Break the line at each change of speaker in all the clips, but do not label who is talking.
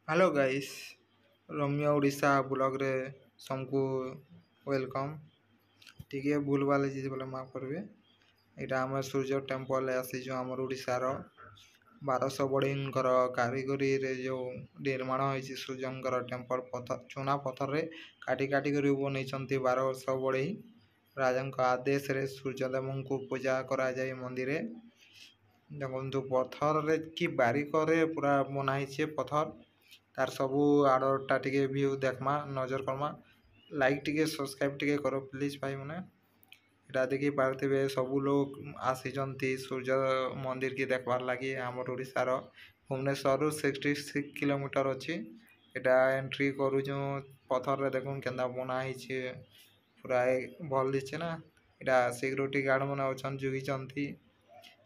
Hello guys Romeo Odisha blog रे समको welcome टिके भूल वाले चीज बोले माफ करबे। एटा हम सूर्य टेम्पल आसीजो हमर ओडिशा रो 1200 बड़ींकर कारीगरी रे जो निर्माण होइछि सूर्यंकर टेम्पल पत्थर चुना पत्थर रे काटी काटी करी बनैछंती 1200 बड़ी राजांक आदेश रे सूर्यदेव को पूजा करा जाय मंदिर रे। देखंतु पत्थर रे की बारीक रे पूरा बनाइछे पत्थर तार सबू आड़टा टिके व्यू देखमा नजर करमा लाइक टिके सब्सक्राइब टिके करो प्लीज भाई मने। एटा देखि पारथिबे सबू लोग आसीजंती सूर्य मंदिर की देखबार लागि हमर ओडिसा रो भुवनेश्वर रु 66 किलोमीटर अछि। एटा एंट्री करू जो पत्थर रे देखुन केंदा बना हिचे पूरा भल दिछे ना। एटा सिक्योरिटी गार्ड मने अछन जुगिचंती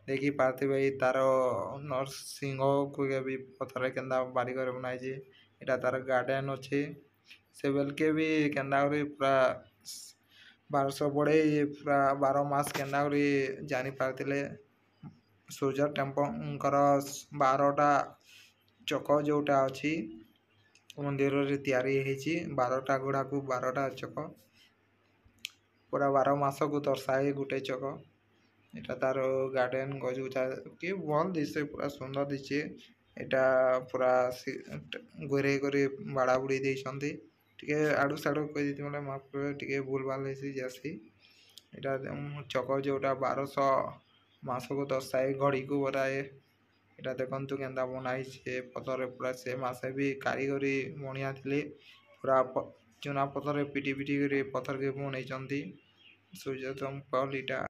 देखि पारथिबे तार नरसिंह को भी पत्थर केंदा बारी करे बनाइजे। एटा तार गार्डन अछि से बेल के भी केंदा पूरा 1200 बड़े पूरा 12 मास केंदा जानी पारथिले सूर्य टेम्पल कर 12टा चक जोटा अछि मंदिर रे तैयारी हेछि 12टा घोड़ा को 12टा चक पूरा 12 मास को दर्शाए गुटे चक। एटा तार गार्डन गजुचा कि भल दिसे पूरा सुंदर दिसे। एटा पूरा गोरे गोरे बाड़ा बुड़ी देइछंती टिके आडू साडू कहि दिति मतलब माफ करबे टिके भूल भाल हेसी जासी। एटा चक जोटा 1200 मास को दर्शाए घड़ी को बताए। एटा देखंतु केंदा बनाइछे पत्थर रे पूरा से मासे भी कारीगरी बनिया थिले पूरा चुना पत्थर रे पिटी पिटी करे पत्थर के बनैछंती सूर्य टेम्पल इटा।